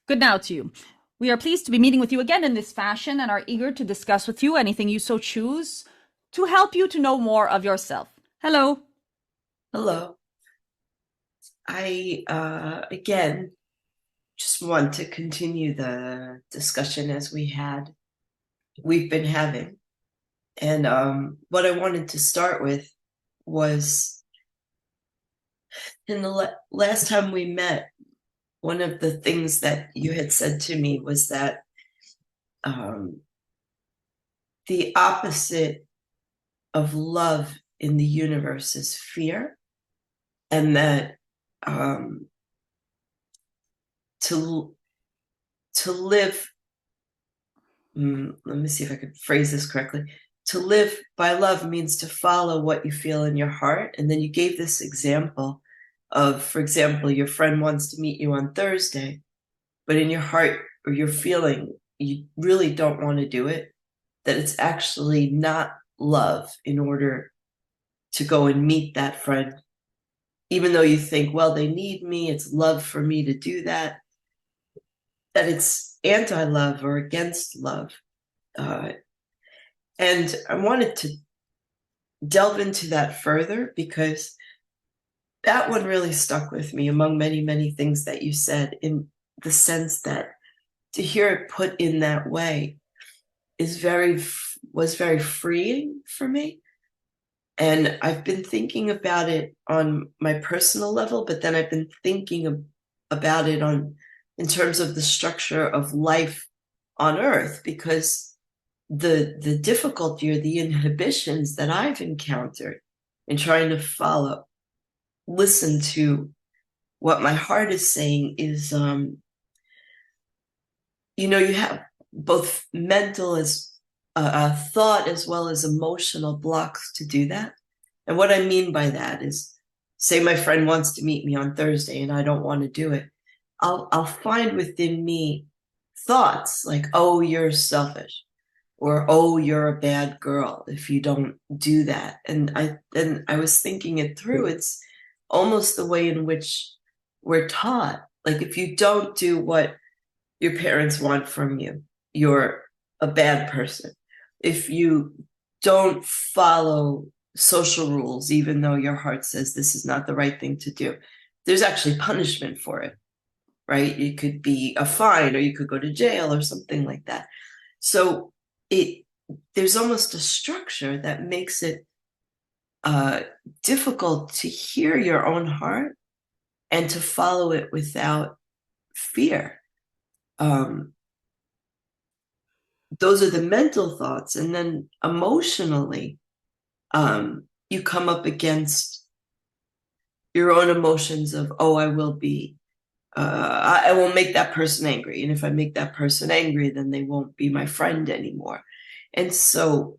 Good now to you. We are pleased to be meeting with you again in this fashion and are eager to discuss with you anything you so choose to help you to know more of yourself. Hello. Hello. I again just want to continue the discussion as we've been having. And what I wanted to start with was in the last time we met, one of the things that you had said to me was that um, the opposite of love in the universe is fear, and that um, to live let me see if I could phrase this correctly. To live by love means to follow what you feel in your heart. And then you gave this example of, for example, your friend wants to meet you on Thursday, but in your heart or your feeling, you really don't want to do it, that it's actually not love in order to go and meet that friend. Even though you think, well, they need me, it's love for me to do that, that it's anti-love or against love. Uh, and I wanted to delve into that further because that one really stuck with me among many, many things that you said, in the sense that to hear it put in that way was very freeing for me. And I've been thinking about it on my personal level, but then I've been thinking about it in terms of the structure of life on Earth, because the difficulty or the inhibitions that I've encountered in trying to listen to what my heart is saying is, you have both mental as thought as well as emotional blocks to do that. And what I mean by that is, say my friend wants to meet me on Thursday and I don't want to do it. I'll find within me thoughts like, oh, you're selfish, or oh, you're a bad girl if you don't do that. And I was thinking it through. It's almost the way in which we're taught. Like, if you don't do what your parents want from you, you're a bad person. If you don't follow social rules, even though your heart says this is not the right thing to do, there's actually punishment for it, right? It could be a fine, or you could go to jail or something like that. So there's almost a structure that makes it difficult to hear your own heart and to follow it without fear. Those are the mental thoughts. And then emotionally, you come up against your own emotions of, oh, I won't make that person angry. And if I make that person angry, then they won't be my friend anymore. And so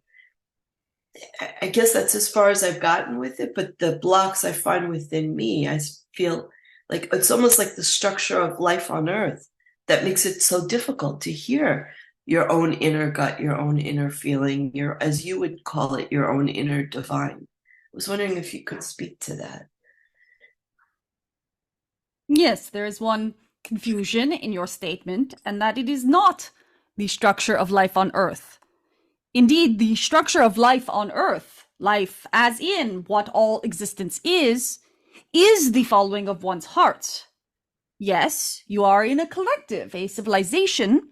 I guess that's as far as I've gotten with it. But the blocks I find within me, I feel like it's almost like the structure of life on Earth that makes it so difficult to hear your own inner gut, your own inner feeling, as you would call it, your own inner divine. I was wondering if you could speak to that. Yes, there is one confusion in your statement, and that it is not the structure of life on Earth. Indeed, the structure of life on Earth, life as in what all existence is the following of one's heart. Yes, you are in a collective, a civilization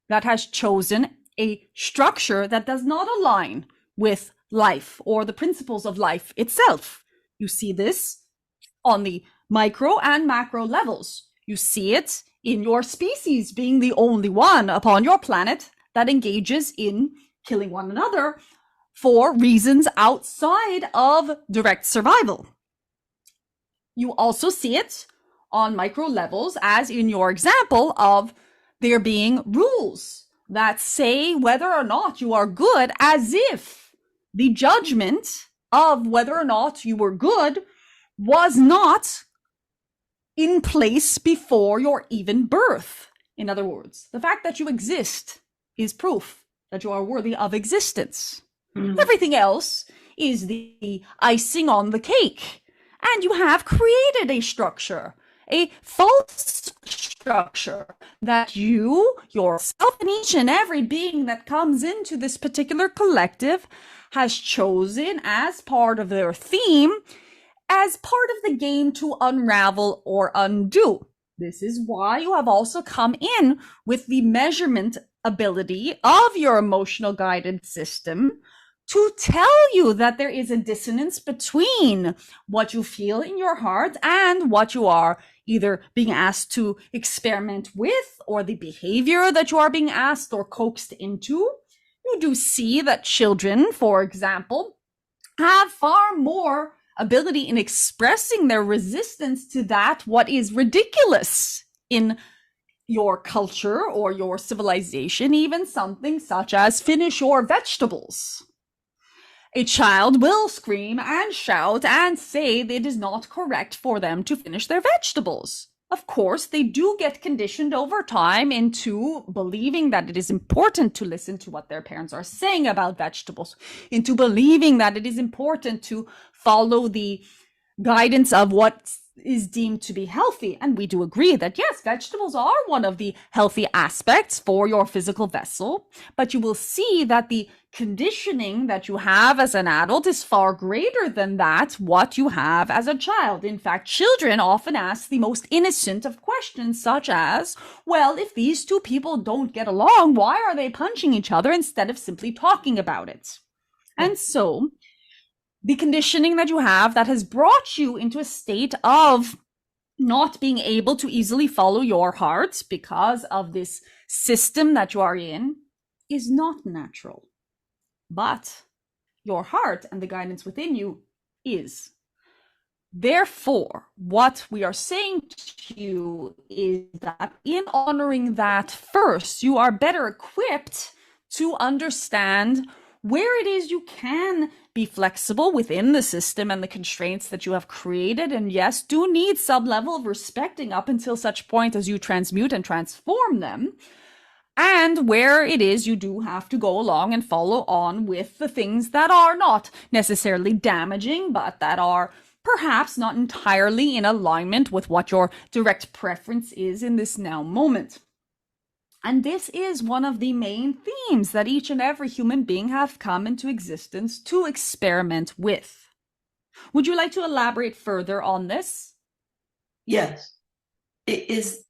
that has chosen a structure that does not align with life or the principles of life itself. You see this on the micro and macro levels. You see it in your species being the only one upon your planet that engages in killing one another for reasons outside of direct survival. You also see it on micro levels, as in your example of there being rules that say whether or not you are good, as if the judgment of whether or not you were good was not in place before your even birth. In other words, the fact that you exist is proof that you are worthy of existence. Mm. Everything else is the icing on the cake. And you have created a structure, a false structure that you, yourself, and each and every being that comes into this particular collective has chosen as part of their theme, as part of the game to unravel or undo. This is why you have also come in with the measurement ability of your emotional guidance system to tell you that there is a dissonance between what you feel in your heart and what you are either being asked to experiment with, or the behavior that you are being asked or coaxed into. You do see that children, for example, have far more ability in expressing their resistance to that what is ridiculous in your culture or your civilization, even something such as finish your vegetables. A child will scream and shout and say that it is not correct for them to finish their vegetables. Of course, they do get conditioned over time into believing that it is important to listen to what their parents are saying about vegetables, into believing that it is important to follow the guidance of what is deemed to be healthy. And we do agree that yes, vegetables are one of the healthy aspects for your physical vessel, but you will see that the conditioning that you have as an adult is far greater than that what you have as a child. In fact, children often ask the most innocent of questions, such as, well, if these two people don't get along, why are they punching each other instead of simply talking about it? And so the conditioning that you have that has brought you into a state of not being able to easily follow your heart because of this system that you are in is not natural. But your heart and the guidance within you is. Therefore, what we are saying to you is that in honoring that first, you are better equipped to understand where it is you can be flexible within the system and the constraints that you have created. And yes, do need some level of respecting up until such point as you transmute and transform them. And where it is you do have to go along and follow on with the things that are not necessarily damaging, but that are perhaps not entirely in alignment with what your direct preference is in this now moment. And this is one of the main themes that each and every human being have come into existence to experiment with. Would you like to elaborate further on this? Yes. It is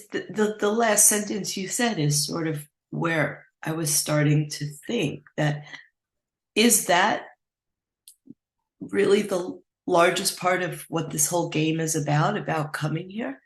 the last sentence you said is sort of where I was starting to think that is that really the largest part of what this whole game is about coming here,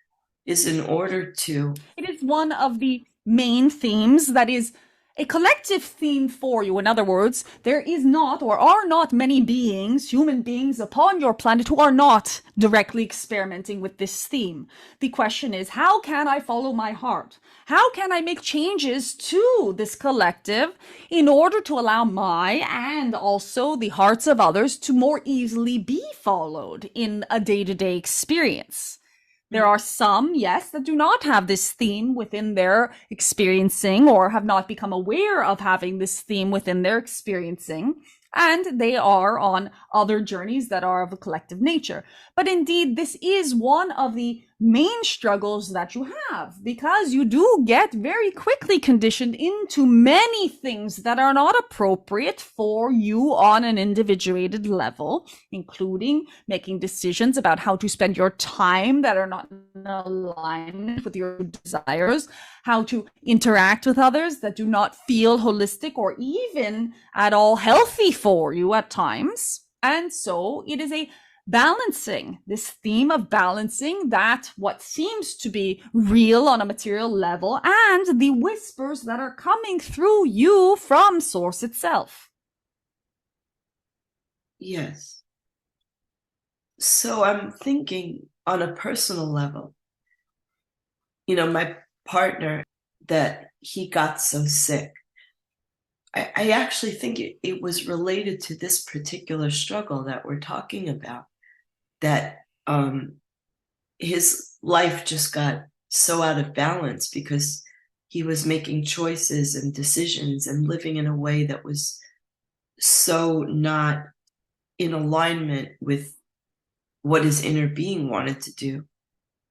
is in order to... It is one of the main themes that is a collective theme for you. In other words, there is not or are not many beings, human beings upon your planet who are not directly experimenting with this theme. The question is, how can I follow my heart? How can I make changes to this collective in order to allow my and also the hearts of others to more easily be followed in a day-to-day experience? There are some, yes, that do not have this theme within their experiencing or have not become aware of having this theme within their experiencing, and they are on other journeys that are of a collective nature. But indeed, this is one of the main struggles that you have, because you do get very quickly conditioned into many things that are not appropriate for you on an individuated level, including making decisions about how to spend your time that are not in alignment with your desires, how to interact with others that do not feel holistic or even at all healthy for you at times. And so it is a balancing, this theme of balancing that what seems to be real on a material level and the whispers that are coming through you from source itself. Yes. So I'm thinking on a personal level, my partner, that he got so sick. I actually think it was related to this particular struggle that we're talking about, that his life just got so out of balance because he was making choices and decisions and living in a way that was so not in alignment with what his inner being wanted to do.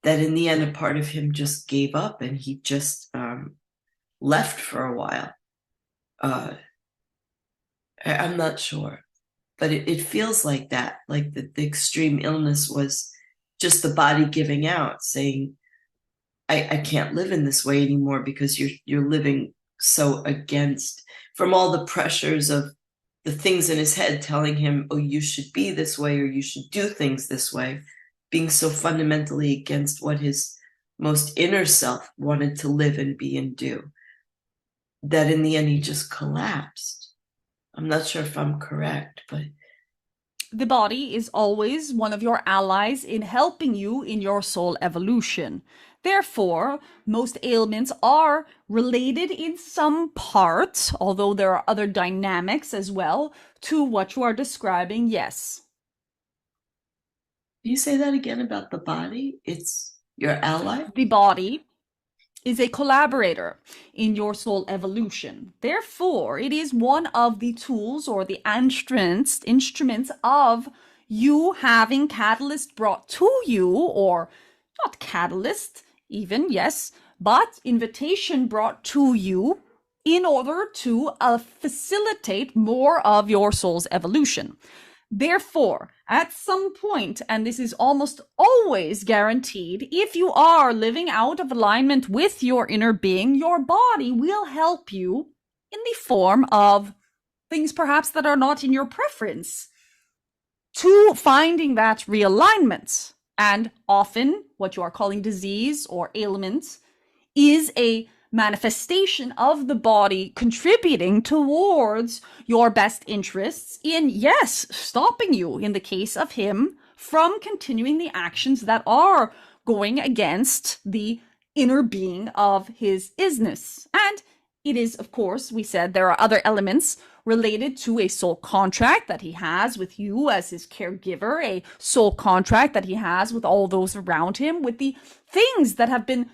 that in the end, a part of him just gave up and he just left for a while. I'm not sure, but it feels like that, like the extreme illness was just the body giving out, saying, I can't live in this way anymore because you're living so against, from all the pressures of the things in his head telling him, oh, you should be this way or you should do things this way, being so fundamentally against what his most inner self wanted to live and be and do, that in the end he just collapsed. I'm not sure if I'm correct, but The body is always one of your allies in helping you in your soul evolution. Therefore, most ailments are related in some part, although there are other dynamics as well, to what you are describing, yes. you say that again about the body? It's your ally? The body is a collaborator in your soul evolution. Therefore, it is one of the tools or the instruments of you having catalyst brought to you, or not catalyst even, yes, but invitation brought to you in order to facilitate more of your soul's evolution. Therefore, at some point, and this is almost always guaranteed, if you are living out of alignment with your inner being, your body will help you in the form of things perhaps that are not in your preference to finding that realignment. And often, what you are calling disease or ailment is a manifestation of the body contributing towards your best interests in, yes, stopping you, in the case of him, from continuing the actions that are going against the inner being of his isness. And it is, of course, we said there are other elements related to a soul contract that he has with you as his caregiver, a soul contract that he has with all those around him, with the things that have been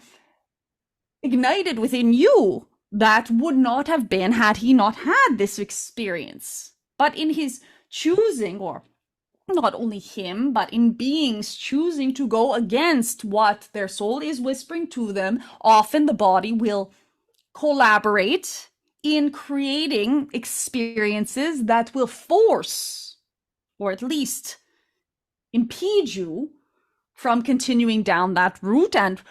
ignited within you that would not have been had he not had this experience. But in his choosing, or not only him, but in beings choosing to go against what their soul is whispering to them, often the body will collaborate in creating experiences that will force, or at least impede you from continuing down that route and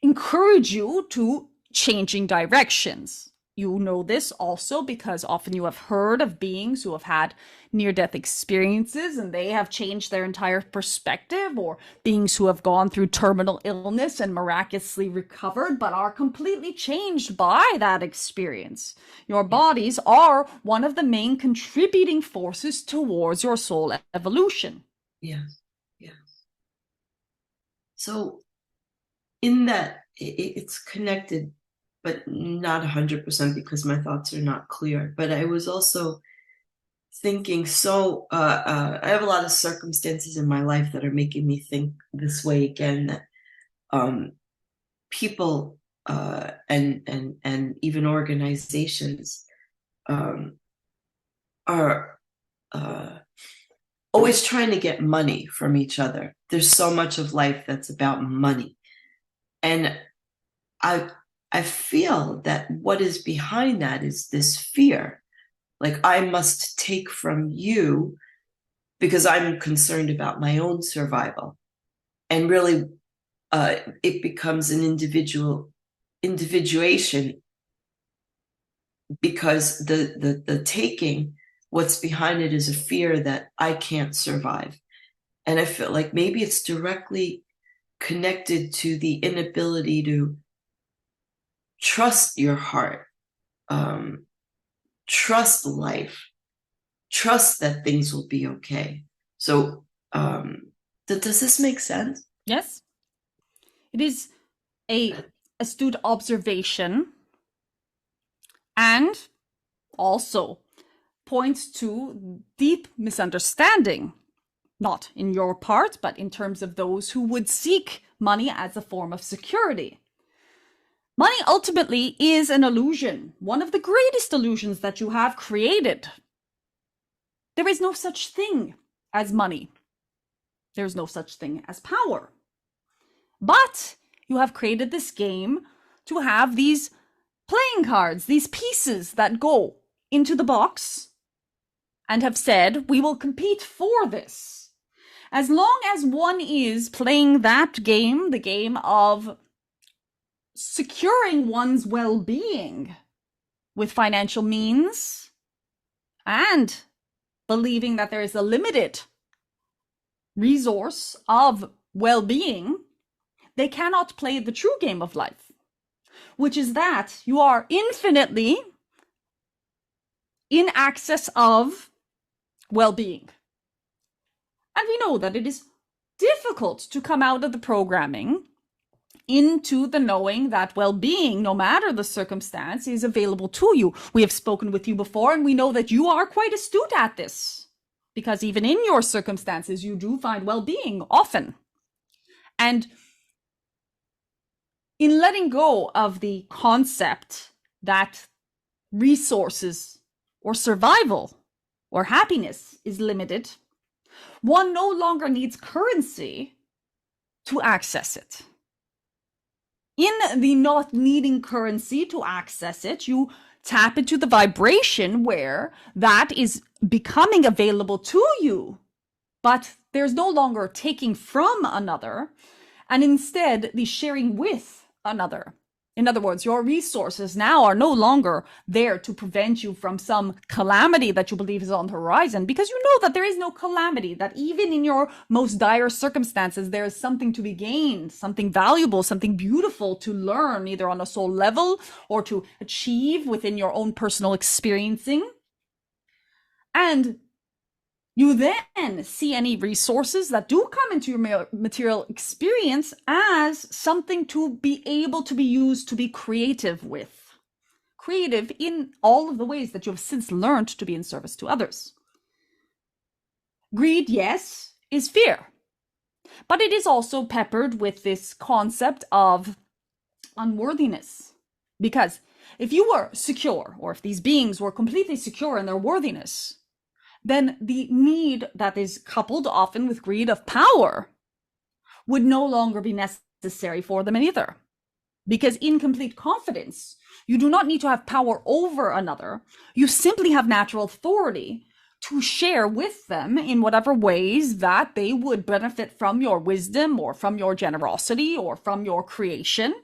encourage you to changing directions. You know this also because often you have heard of beings who have had near-death experiences and they have changed their entire perspective, or beings who have gone through terminal illness and miraculously recovered but are completely changed by that experience. Your bodies are one of the main contributing forces towards your soul evolution. Yes, yes. So in that, it's connected, but not 100% because my thoughts are not clear. But I was also thinking, I have a lot of circumstances in my life that are making me think this way again, that people and even organizations are always trying to get money from each other. There's so much of life that's about money. And I feel that what is behind that is this fear. Like, I must take from you because I'm concerned about my own survival. And really, it becomes an individuation because the taking, what's behind it is a fear that I can't survive. And I feel like maybe it's directly connected to the inability to trust your heart, trust life, trust that things will be okay. So does this make sense? Yes? It is a astute observation, and also points to deep misunderstanding, not in your part, but in terms of those who would seek money as a form of security. Money ultimately is an illusion, one of the greatest illusions that you have created. There is no such thing as money. There's no such thing as power. But you have created this game to have these playing cards, these pieces that go into the box, and have said, we will compete for this. As long as one is playing that game, the game of securing one's well-being with financial means and believing that there is a limited resource of well-being, they cannot play the true game of life, which is that you are infinitely in access of well-being. And we know that it is difficult to come out of the programming into the knowing that well-being, no matter the circumstance, is available to you. We have spoken with you before, and we know that you are quite astute at this, because even in your circumstances, you do find well-being often. And in letting go of the concept that resources or survival or happiness is limited, one no longer needs currency to access it. In the not needing currency to access it, you tap into the vibration where that is becoming available to you, but there's no longer taking from another, and instead the sharing with another. In other words, your resources now are no longer there to prevent you from some calamity that you believe is on the horizon, because you know that there is no calamity, that even in your most dire circumstances, there is something to be gained, something valuable, something beautiful to learn, either on a soul level or to achieve within your own personal experiencing. And you then see any resources that do come into your material experience as something to be able to be used to be creative with. Creative in all of the ways that you have since learned to be in service to others. Greed, yes, is fear. But it is also peppered with this concept of unworthiness. Because if you were secure, or if these beings were completely secure in their worthiness, then the need that is coupled often with greed of power would no longer be necessary for them either. Because in complete confidence, you do not need to have power over another. You simply have natural authority to share with them in whatever ways that they would benefit from your wisdom or from your generosity or from your creation.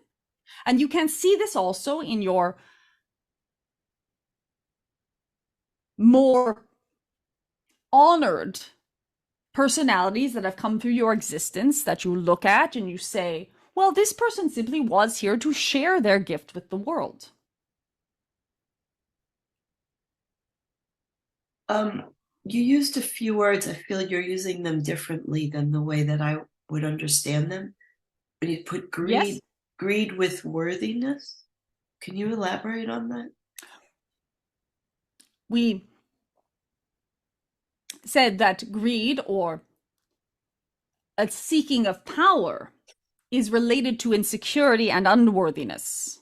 And you can see this also in your more honored personalities that have come through your existence that you look at and you say, well, this person simply was here to share their gift with the world. You used a few words. I feel you're using them differently than the way that I would understand them. When you put greed, Yes. greed with worthiness. Can you elaborate on that? We said that greed or a seeking of power is related to insecurity and unworthiness.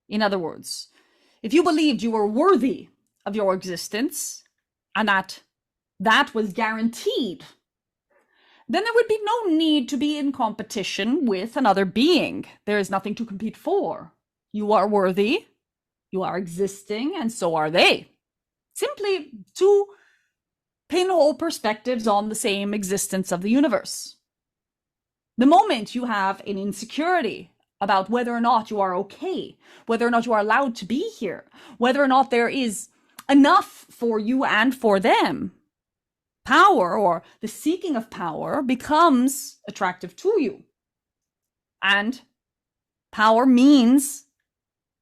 In other words, if you believed you were worthy of your existence and that was guaranteed, then there would be no need to be in competition with another being. There is nothing to compete for. You are worthy, you are existing, and so are they. Simply two pinhole perspectives on the same existence of the universe. The moment you have an insecurity about whether or not you are okay, whether or not you are allowed to be here, whether or not there is enough for you and for them, power or the seeking of power becomes attractive to you. And power means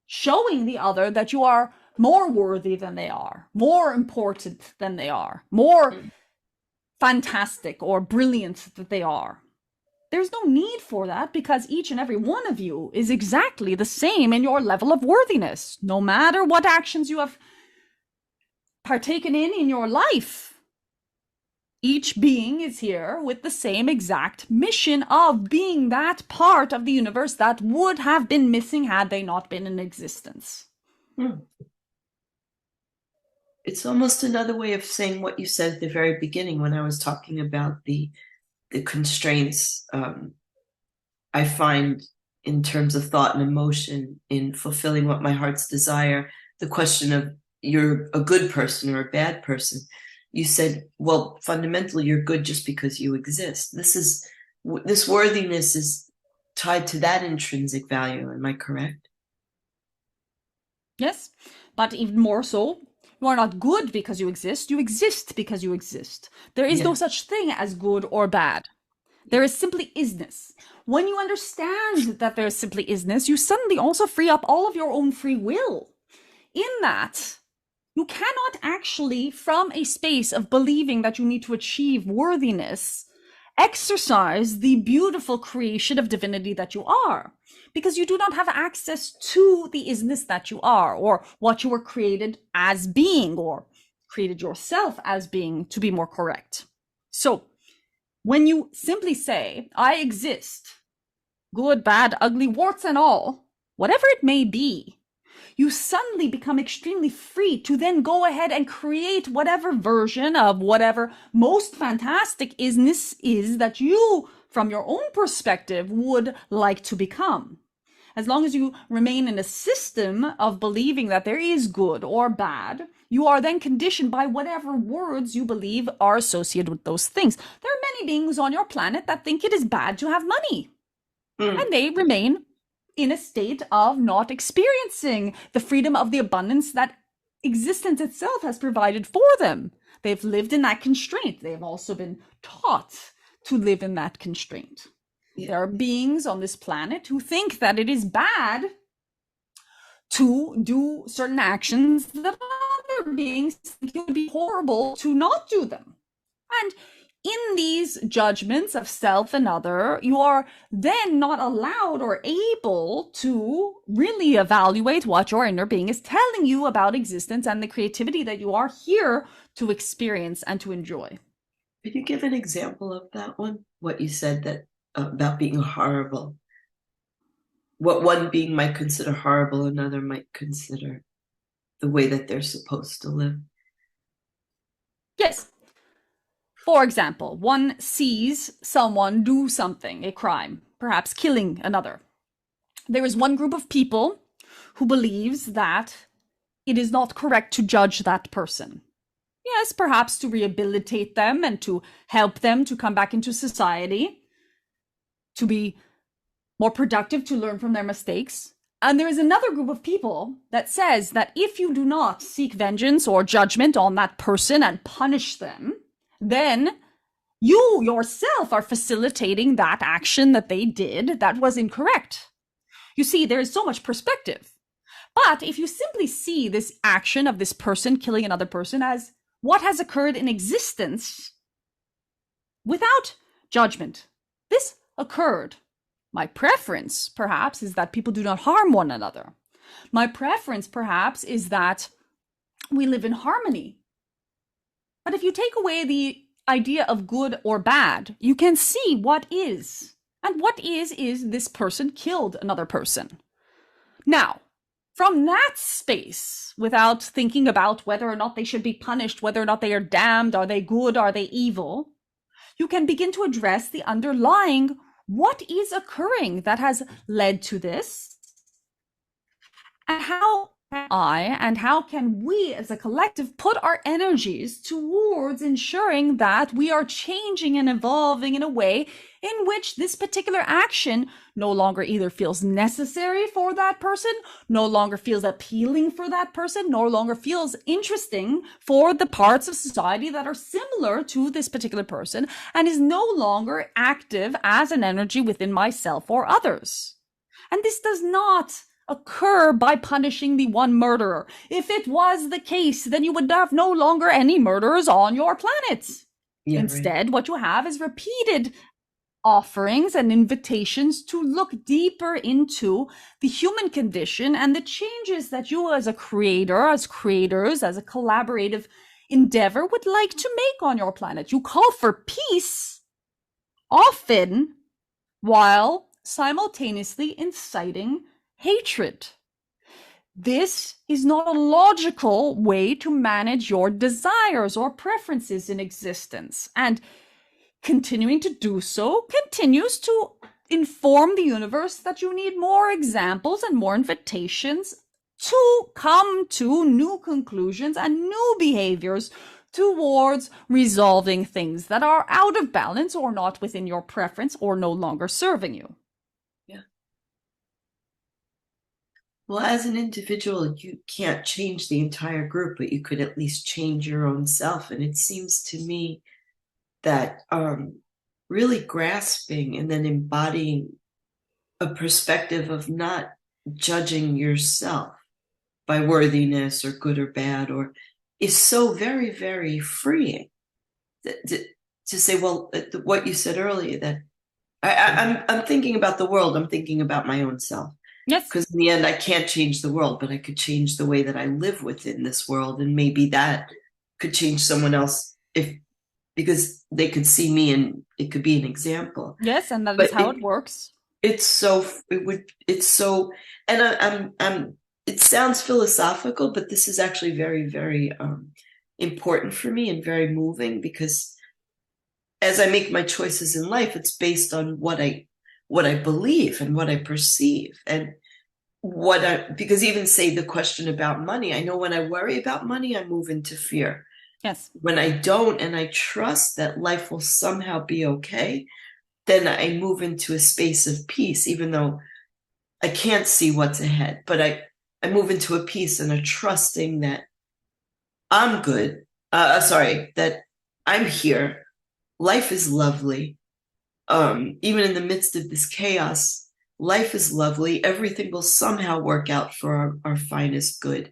showing the other that you are more worthy than they are, more important than they are, more fantastic or brilliant than they are. There's no need for that because each and every one of you is exactly the same in your level of worthiness, no matter what actions you have partaken in your life. Each being is here with the same exact mission of being that part of the universe that would have been missing had they not been in existence. It's almost another way of saying what you said at the very beginning when I was talking about the constraints. I find in terms of thought and emotion in fulfilling what my heart's desire, the question of you're a good person or a bad person. You said, well, fundamentally, you're good just because you exist. This worthiness is tied to that intrinsic value. Am I correct? Yes, but even more so, you are not good because you exist because you exist. There is no Yeah. such thing as good or bad. There is simply isness. When you understand that there is simply isness, you suddenly also free up all of your own free will. In that, you cannot actually, from a space of believing that you need to achieve worthiness, exercise the beautiful creation of divinity that you are, because you do not have access to the isness that you are, or what you were created as being, or created yourself as being, to be more correct. So, when you simply say, I exist, good, bad, ugly, warts and all, whatever it may be, you suddenly become extremely free to then go ahead and create whatever version of whatever most fantastic isness is that you, from your own perspective, would like to become. As long as you remain in a system of believing that there is good or bad, you are then conditioned by whatever words you believe are associated with those things. There are many beings on your planet that think it is bad to have money, and they remain in a state of not experiencing the freedom of the abundance that existence itself has provided for them. They've lived in that constraint. They've also been taught to live in that constraint. Yeah. There are beings on this planet who think that it is bad to do certain actions that other beings think it would be horrible to not do them. And in these judgments of self and other, you are then not allowed or able to really evaluate what your inner being is telling you about existence and the creativity that you are here to experience and to enjoy. Could you give an example of that one? What you said that about being horrible. What one being might consider horrible, another might consider the way that they're supposed to live. Yes. For example, one sees someone do something, a crime, perhaps killing another. There is one group of people who believes that it is not correct to judge that person. Yes, perhaps to rehabilitate them and to help them to come back into society, to be more productive, to learn from their mistakes. And there is another group of people that says that if you do not seek vengeance or judgment on that person and punish them, then you yourself are facilitating that action that they did that was incorrect. You see, there is so much perspective. But if you simply see this action of this person killing another person as what has occurred in existence without judgment, this occurred. My preference, perhaps, is that people do not harm one another. My preference, perhaps, is that we live in harmony. But if you take away the idea of good or bad, you can see what is. And what is this person killed another person. Now, from that space, without thinking about whether or not they should be punished, whether or not they are damned, are they good, are they evil, you can begin to address the underlying what is occurring that has led to this, and how can we as a collective put our energies towards ensuring that we are changing and evolving in a way in which this particular action no longer either feels necessary for that person, no longer feels appealing for that person, no longer feels interesting for the parts of society that are similar to this particular person, and is no longer active as an energy within myself or others. And this does not occur by punishing the one murderer. If it was the case, then you would have no longer any murderers on your planet. Yeah, Instead, right. what you have is repeated offerings and invitations to look deeper into the human condition and the changes that you as a creator, as creators, as a collaborative endeavor would like to make on your planet. You call for peace, often while simultaneously inciting hatred. This is not a logical way to manage your desires or preferences in existence. And continuing to do so continues to inform the universe that you need more examples and more invitations to come to new conclusions and new behaviors towards resolving things that are out of balance or not within your preference or no longer serving you. Yeah. Well, as an individual, you can't change the entire group, but you could at least change your own self. And it seems to me that really grasping and then embodying a perspective of not judging yourself by worthiness or good or bad, or is so very, very freeing. To say, well, what you said earlier, that I'm thinking about the world, I'm thinking about my own self. Yes. Because in the end, I can't change the world, but I could change the way that I live within this world, and maybe that could change someone else because they could see me and it could be an example. Yes, and that is how it works. It's so, and I'm it sounds philosophical, but this is actually very, very important for me and very moving, because as I make my choices in life, it's based on what I believe and what I perceive, and because even say the question about money, I know when I worry about money, I move into fear. Yes. When I don't, and I trust that life will somehow be okay, then I move into a space of peace, even though I can't see what's ahead, but I move into a peace and a trusting that I'm good. That I'm here. Life is lovely. Even in the midst of this chaos, life is lovely. Everything will somehow work out for our finest good.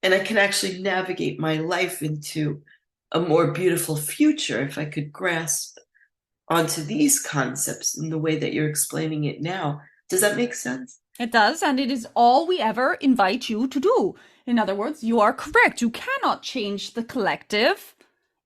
And I can actually navigate my life into a more beautiful future if I could grasp onto these concepts in the way that you're explaining it now. Does that make sense? It does, and it is all we ever invite you to do. In other words, you are correct. You cannot change the collective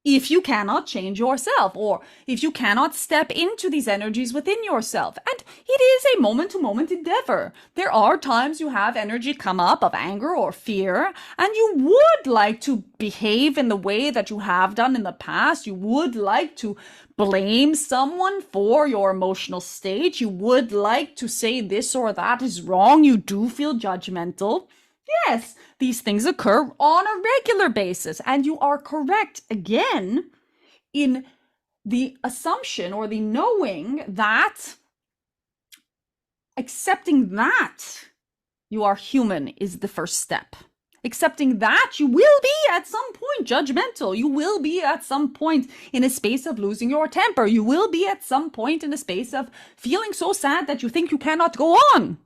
if you cannot change yourself, or if you cannot step into these energies within yourself. And it is a moment-to-moment endeavor. There are times you have energy come up of anger or fear, and you would like to behave in the way that you have done in the past. You would like to blame someone for your emotional state. You would like to say this or that is wrong. You do feel judgmental. Yes, these things occur on a regular basis, and you are correct again in the assumption or the knowing that accepting that you are human is the first step. Accepting that you will be at some point judgmental. You will be at some point in a space of losing your temper. You will be at some point in a space of feeling so sad that you think you cannot go on.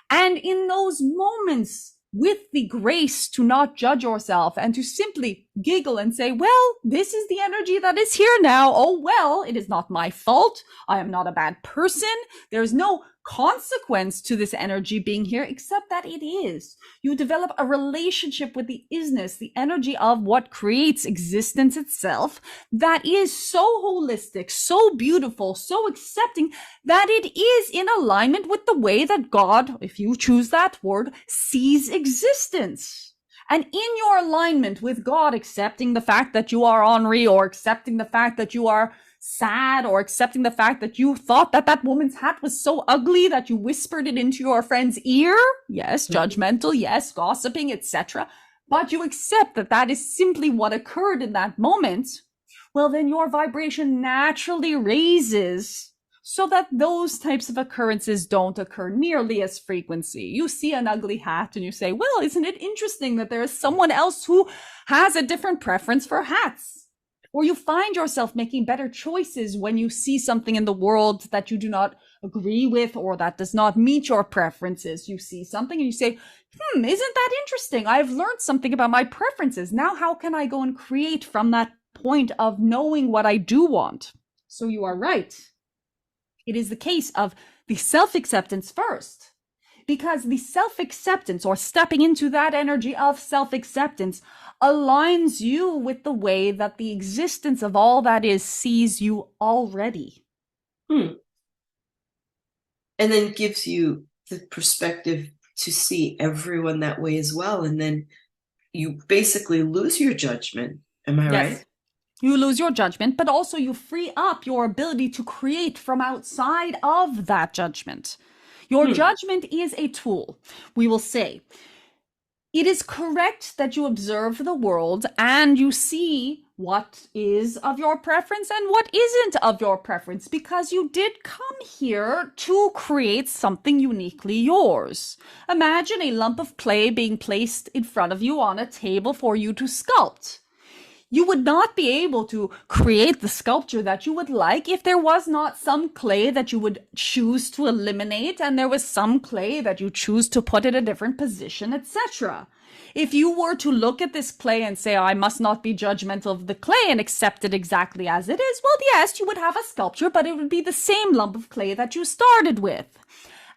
And in those moments, with the grace to not judge yourself and to simply giggle and say, well, this is the energy that is here now. Oh, well, it is not my fault. I am not a bad person. There's no consequence to this energy being here, except that it is. You develop a relationship with the isness, the energy of what creates existence itself, that is so holistic, so beautiful, so accepting, that it is in alignment with the way that God, if you choose that word, sees existence. And in your alignment with God, accepting the fact that you are ornery, or accepting the fact that you are sad, or accepting the fact that you thought that that woman's hat was so ugly that you whispered it into your friend's ear. Yes, judgmental, yes, gossiping, etc. But you accept that that is simply what occurred in that moment. Well, then your vibration naturally raises so that those types of occurrences don't occur nearly as frequency. You see an ugly hat and you say, well, isn't it interesting that there is someone else who has a different preference for hats? Or you find yourself making better choices when you see something in the world that you do not agree with, or that does not meet your preferences. You see something and you say, isn't that interesting? I've learned something about my preferences. Now how can I go and create from that point of knowing what I do want? So you are right. It is the case of the self-acceptance first. Because the self-acceptance, or stepping into that energy of self-acceptance, aligns you with the way that the existence of all that is sees you already. And then gives you the perspective to see everyone that way as well. And then you basically lose your judgment. Am I right? You lose your judgment, but also you free up your ability to create from outside of that judgment. Your judgment is a tool. We will say, it is correct that you observe the world and you see what is of your preference and what isn't of your preference, because you did come here to create something uniquely yours. Imagine a lump of clay being placed in front of you on a table for you to sculpt. You would not be able to create the sculpture that you would like if there was not some clay that you would choose to eliminate and there was some clay that you choose to put in a different position, etc. If you were to look at this clay and say, I must not be judgmental of the clay and accept it exactly as it is, well, yes, you would have a sculpture, but it would be the same lump of clay that you started with.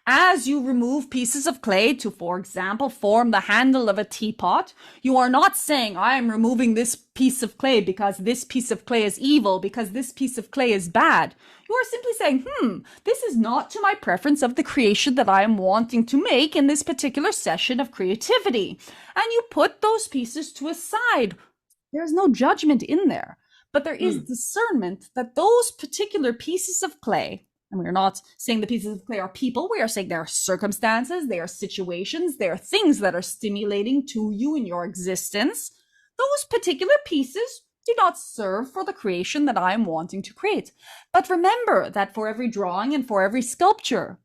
As you remove pieces of clay to, for example, form the handle of a teapot, you are not saying, I am removing this piece of clay because this piece of clay is evil, because this piece of clay is bad. You are simply saying, this is not to my preference of the creation that I am wanting to make in this particular session of creativity. And you put those pieces to a side. There's no judgment in there, but there is discernment that those particular pieces of clay, and we are not saying the pieces of clay are people. We are saying they are circumstances, they are situations, they are things that are stimulating to you in your existence. Those particular pieces do not serve for the creation that I am wanting to create. But remember that for every drawing and for every sculpture,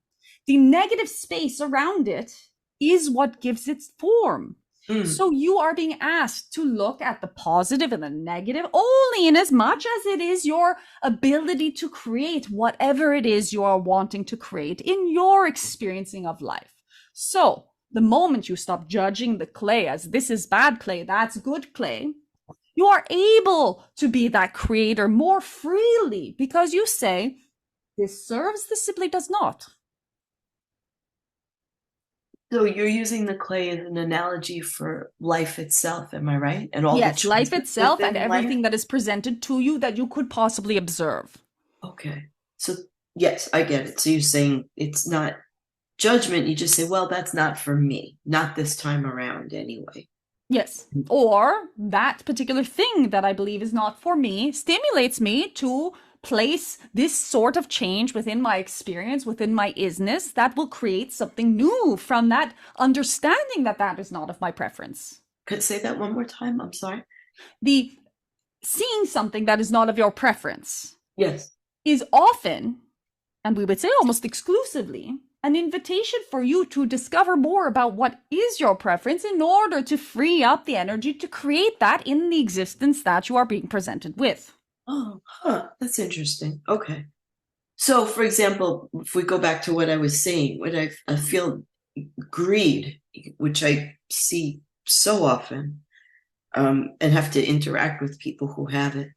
the negative space around it is what gives its form. So you are being asked to look at the positive and the negative only in as much as it is your ability to create whatever it is you are wanting to create in your experiencing of life. So the moment you stop judging the clay as this is bad clay, that's good clay, you are able to be that creator more freely because you say, this serves, this simply does not. So you're using the clay as an analogy for life itself, am I right? And all yes, the life itself and everything life? that is presented to you that you could possibly observe. Okay. So yes, I get it. So you're saying it's not judgment. You just say, well, that's not for me, not this time around anyway. Yes. Or that particular thing that I believe is not for me stimulates me to place this sort of change within my experience, within my isness, that will create something new from that understanding that that is not of my preference. Could say that one more time? I'm sorry. The seeing something that is not of your preference Yes. is often, and we would say almost exclusively, an invitation for you to discover more about what is your preference in order to free up the energy to create that in the existence that you are being presented with. Oh, that's interesting. Okay. So, for example, if we go back to what I was saying, what I feel greed, which I see so often, and have to interact with people who have it,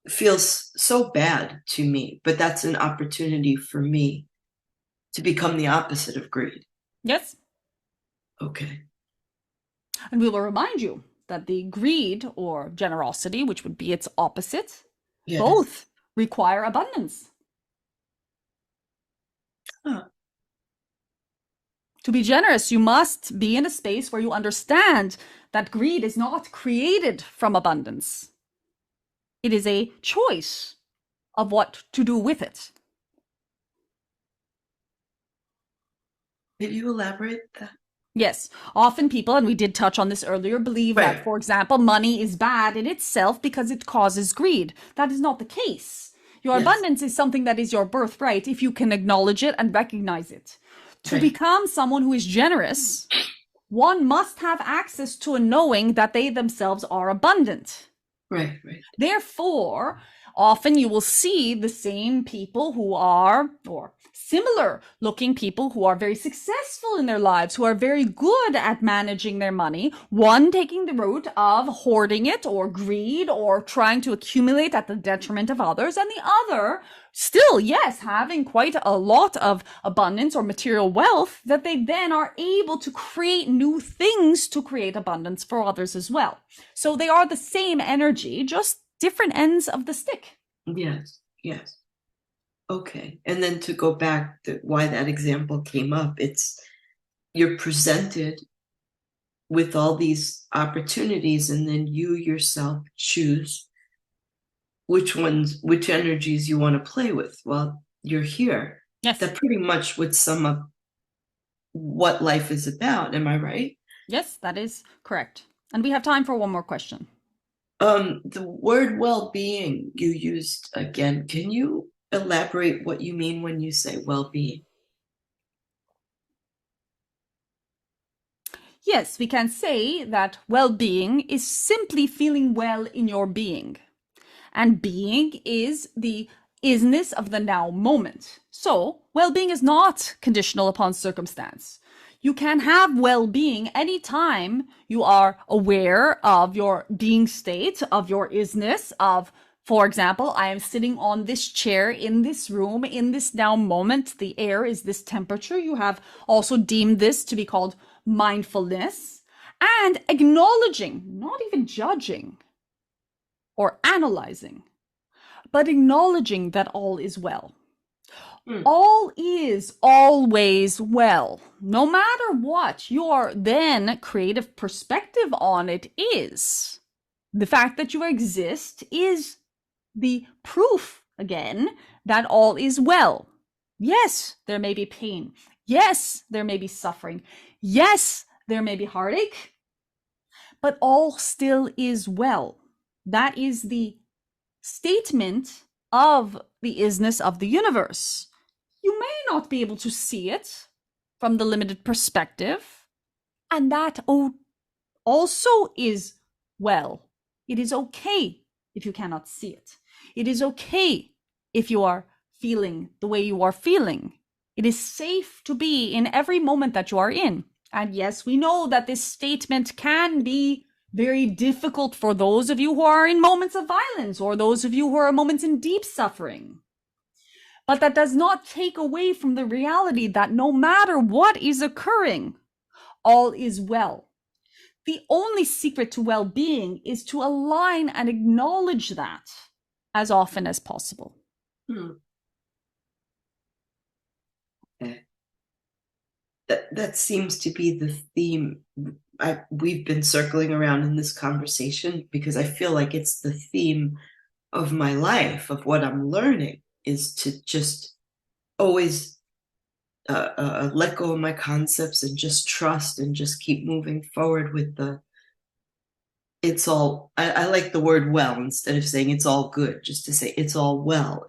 feels so bad to me, but that's an opportunity for me to become the opposite of greed. Yes. Okay. And we will remind you that the greed or generosity, which would be its opposite, Yes. both require abundance. Huh. To be generous, you must be in a space where you understand that greed is not created from abundance. It is a choice of what to do with it. Could you elaborate that? Yes, often people, and we did touch on this earlier, believe Right. that, for example, money is bad in itself because it causes greed. That is not the case. Your Yes. abundance is something that is your birthright if you can acknowledge it and recognize it. To Right. become someone who is generous, one must have access to a knowing that they themselves are abundant. Right, right. Therefore, often you will see the same people who are, or similar looking people who are very successful in their lives, who are very good at managing their money, one taking the route of hoarding it or greed or trying to accumulate at the detriment of others, and the other still, yes, having quite a lot of abundance or material wealth that they then are able to create new things to create abundance for others as well. So they are the same energy, just different ends of the stick. Yes, yes. Okay. And then to go back to why that example came up, it's you're presented with all these opportunities, and then you yourself choose which energies you want to play with while you're here. Yes. That pretty much would sum up what life is about. Am I right? Yes, that is correct. And we have time for one more question. The word well-being you used again. Can you elaborate what you mean when you say well-being? Yes, we can say that well-being is simply feeling well in your being. And being is the isness of the now moment. So, well-being is not conditional upon circumstance. You can have well-being anytime you are aware of your being state, of your isness, of, for example, I am sitting on this chair in this room in this now moment. The air is this temperature. You have also deemed this to be called mindfulness, and acknowledging, not even judging or analyzing, but acknowledging that all is well. All is always well. No matter what your then creative perspective on it is, the fact that you exist is the proof, again, that all is well. Yes, there may be pain. Yes, there may be suffering. Yes, there may be heartache, but all still is well. That is the statement of the isness of the universe. You may not be able to see it from the limited perspective, and that also is well. It is okay if you cannot see it. It is okay if you are feeling the way you are feeling. It is safe to be in every moment that you are in. And yes, we know that this statement can be very difficult for those of you who are in moments of violence or those of you who are in moments in deep suffering. But that does not take away from the reality that no matter what is occurring, all is well. The only secret to well-being is to align and acknowledge that as often as possible. Okay. That seems to be the theme we've been circling around in this conversation, because I feel like it's the theme of my life, of what I'm learning, is to just always let go of my concepts and just trust and just keep moving forward with it's all, I like the word well instead of saying it's all good, just to say it's all well,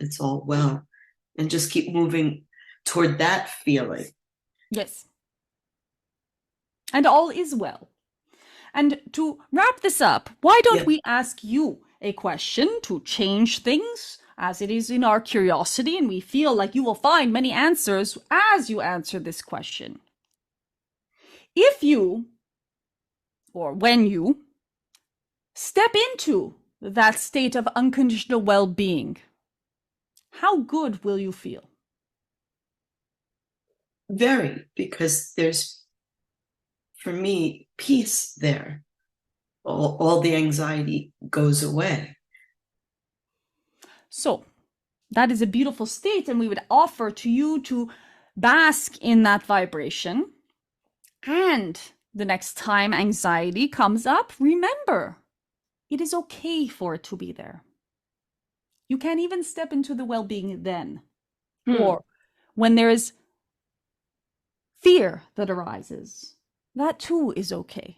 and just keep moving toward that feeling. Yes. And all is well. And to wrap this up, why don't we ask you a question to change things, as it is in our curiosity, and we feel like you will find many answers as you answer this question. If you, or when you, step into that state of unconditional well-being, how good will you feel? Very, because there's, for me, peace there. All the anxiety goes away. So that is a beautiful state, and we would offer to you to bask in that vibration. And the next time anxiety comes up, remember, it is okay for it to be there. You can even step into the well-being then. Or when there is fear that arises, that too is okay.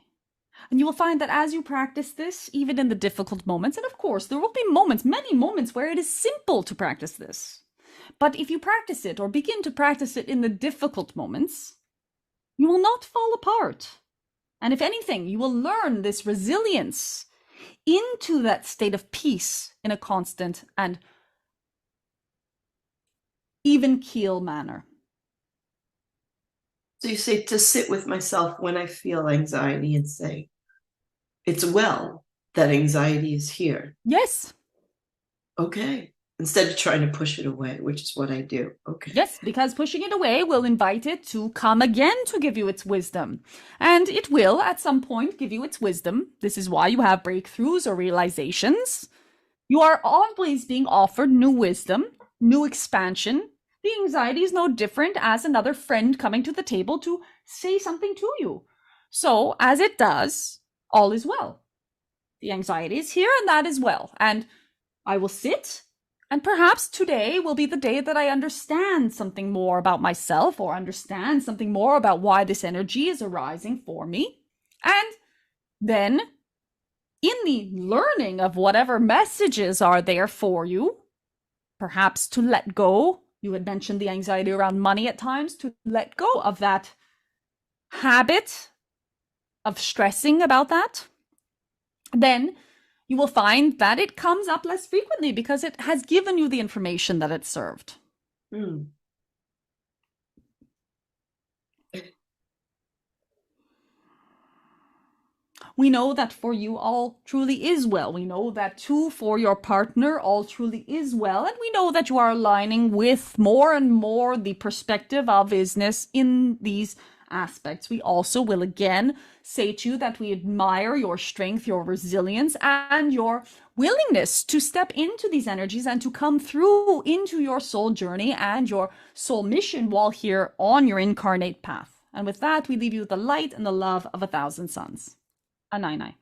And you will find that as you practice this, even in the difficult moments, and of course, there will be moments, many moments, where it is simple to practice this. But if you practice it or begin to practice it in the difficult moments, you will not fall apart. And if anything, you will learn this resilience into that state of peace in a constant and even keel manner. So you say to sit with myself when I feel anxiety and say, it's well that anxiety is here. Yes. Okay. Instead of trying to push it away, which is what I do. Okay. Yes, because pushing it away will invite it to come again to give you its wisdom. And it will, at some point, give you its wisdom. This is why you have breakthroughs or realizations. You are always being offered new wisdom, new expansion. The anxiety is no different as another friend coming to the table to say something to you. So, as it does, all is well. The anxiety is here, and that is well. And I will sit, and perhaps today will be the day that I understand something more about myself, or understand something more about why this energy is arising for me. And then, in the learning of whatever messages are there for you, perhaps to let go. You had mentioned the anxiety around money at times, to let go of that habit of stressing about that. Then you will find that it comes up less frequently because it has given you the information that it served. Mm. We know that for you all truly is well. We know that too for your partner all truly is well. And we know that you are aligning with more and more the perspective of isness in these aspects. We also will again say to you that we admire your strength, your resilience, and your willingness to step into these energies and to come through into your soul journey and your soul mission while here on your incarnate path. And with that, we leave you with the light and the love of 1,000 suns. Anai.